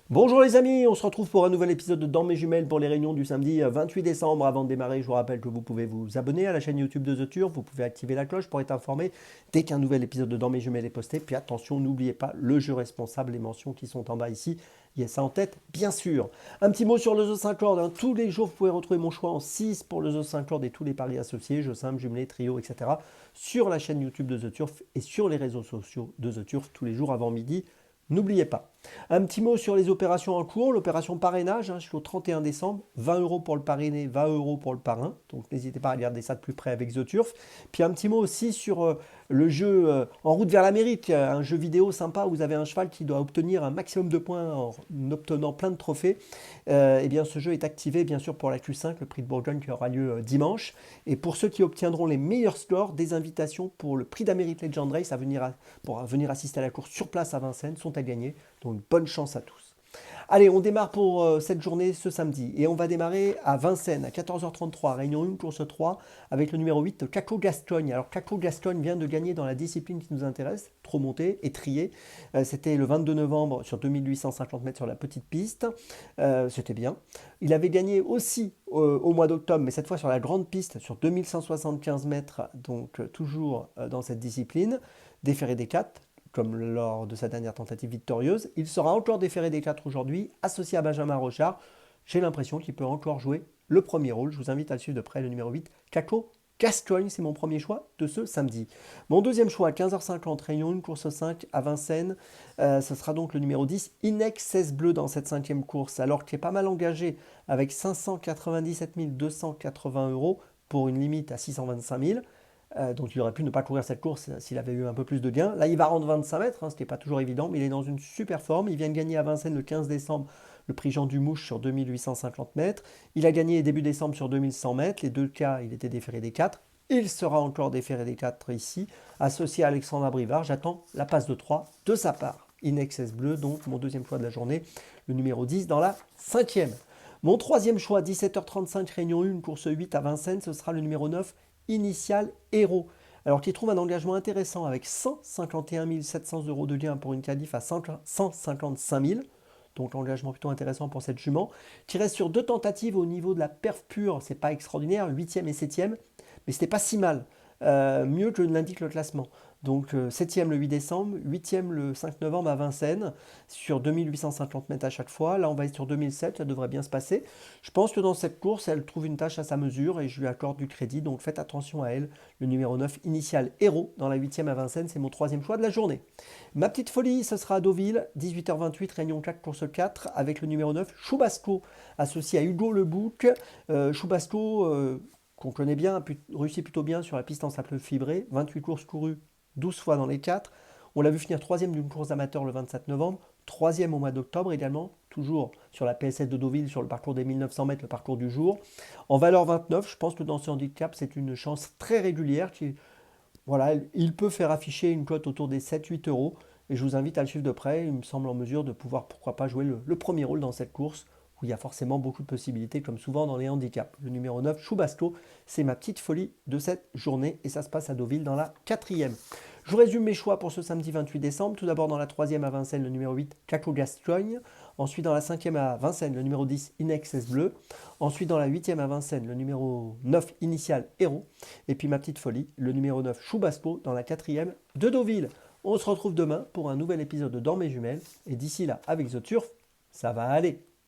Bonjour les amis, on se retrouve pour un nouvel épisode de Dans mes jumelles pour les réunions du samedi 28 décembre. Avant de démarrer, je vous rappelle que vous pouvez vous abonner à la chaîne YouTube de The Turf, vous pouvez activer la cloche pour être informé dès qu'un nouvel épisode de Dans mes jumelles est posté. Puis attention, n'oubliez pas le jeu responsable, les mentions qui sont en bas ici. Il y a ça en tête, bien sûr. Un petit mot sur le The 5 Lord, hein. Tous les jours, vous pouvez retrouver mon choix en 6 pour le The 5 Lord et tous les paris associés, jeux simples, jumelés, trio, etc. sur la chaîne YouTube de The Turf et sur les réseaux sociaux de The Turf tous les jours avant midi. N'oubliez pas. Un petit mot sur les opérations en cours. L'opération parrainage, jusqu'au 31 décembre, 20 euros pour le parrainé, 20 euros pour le parrain. Donc n'hésitez pas à regarder ça de plus près avec The Turf. Puis un petit mot aussi sur le jeu En route vers l'Amérique, un jeu vidéo sympa où vous avez un cheval qui doit obtenir un maximum de points en obtenant plein de trophées. Eh bien ce jeu est activé bien sûr pour la Q5, le prix de Bourgogne qui aura lieu dimanche. Et pour ceux qui obtiendront les meilleurs scores, des invitations pour le prix d'Amérique Legend Race pour venir assister à la course sur place à Vincennes sont à gagner. Donc bonne chance à tous. Allez, on démarre pour cette journée ce samedi. Et on va démarrer à Vincennes à 14h33, réunion 1, course 3, avec le numéro 8, Caco Gascogne. Alors Caco Gascogne vient de gagner dans la discipline qui nous intéresse, trop monté et trié. C'était le 22 novembre sur 2850 mètres sur la petite piste. C'était bien. Il avait gagné aussi au mois d'octobre, mais cette fois sur la grande piste, sur 2175 mètres, donc toujours dans cette discipline, déféré des 4 comme lors de sa dernière tentative victorieuse. Il sera encore déféré des 4 aujourd'hui, associé à Benjamin Rochard. J'ai l'impression qu'il peut encore jouer le premier rôle. Je vous invite à le suivre de près, le numéro 8, Caco Gascogne, c'est mon premier choix de ce samedi. Mon deuxième choix, 15h50, réunion 1, course 5 à Vincennes. Ce sera donc le numéro 10, Inex 16 Bleu dans cette cinquième course, alors qu'il est pas mal engagé avec 597 280 euros pour une limite à 625 000. Donc il aurait pu ne pas courir cette course s'il avait eu un peu plus de gains. Là, il va rendre 25 mètres, ce qui n'est pas toujours évident, mais il est dans une super forme. Il vient de gagner à Vincennes le 15 décembre le prix Jean Dumouche sur 2850 mètres. Il a gagné début décembre sur 2100 mètres. Les deux cas, il était déféré des 4. Il sera encore déféré des 4 ici, associé à Alexandre Brivard. J'attends la passe de 3 de sa part. Inex Bleu, donc mon deuxième choix de la journée, le numéro 10 dans la cinquième. Mon troisième choix, 17h35, réunion 1, course 8 à Vincennes, ce sera le numéro 9, Initial Héros. Alors qui trouve un engagement intéressant avec 151 700 euros de gain pour une qualif à 155 000. Donc engagement plutôt intéressant pour cette jument. Qui reste sur deux tentatives au niveau de la perf pure, c'est pas extraordinaire, 8e et 7e, mais c'était pas si mal. Mieux que l'indique le classement. Donc 7e le 8 décembre, 8e le 5 novembre à Vincennes, sur 2850 mètres à chaque fois. Là, on va être sur 2007, ça devrait bien se passer. Je pense que dans cette course, elle trouve une tâche à sa mesure et je lui accorde du crédit. Donc faites attention à elle. Le numéro 9, Initial Héros, dans la 8e à Vincennes, c'est mon troisième choix de la journée. Ma petite folie, ce sera à Deauville, 18h28, réunion 4, course 4, avec le numéro 9, Choubasco, associé à Hugo Lebouc. Choubasco, qu'on connaît bien, a réussi plutôt bien sur la piste en sable fibré, 28 courses courues, 12 fois dans les 4. On l'a vu finir troisième d'une course amateur le 27 novembre, troisième au mois d'octobre également, toujours sur la PSS de Deauville, sur le parcours des 1900 mètres, le parcours du jour. En valeur 29, je pense que dans ce handicap, c'est une chance très régulière. Voilà, il peut faire afficher une cote autour des 7-8 euros. Et je vous invite à le suivre de près. Il me semble en mesure de pouvoir, pourquoi pas, jouer le premier rôle dans cette course où il y a forcément beaucoup de possibilités, comme souvent dans les handicaps. Le numéro 9, Choubasco, c'est ma petite folie de cette journée et ça se passe à Deauville dans la quatrième. Je vous résume mes choix pour ce samedi 28 décembre. Tout d'abord dans la troisième à Vincennes, le numéro 8, Caco Gascogne. Ensuite dans la cinquième à Vincennes, le numéro 10, Inex S Bleu. Ensuite dans la huitième à Vincennes, le numéro 9, Initial Héros. Et puis ma petite folie, le numéro 9, Choubasco, dans la quatrième de Deauville. On se retrouve demain pour un nouvel épisode de Dans mes jumelles. Et d'ici là, avec The Turf, ça va aller.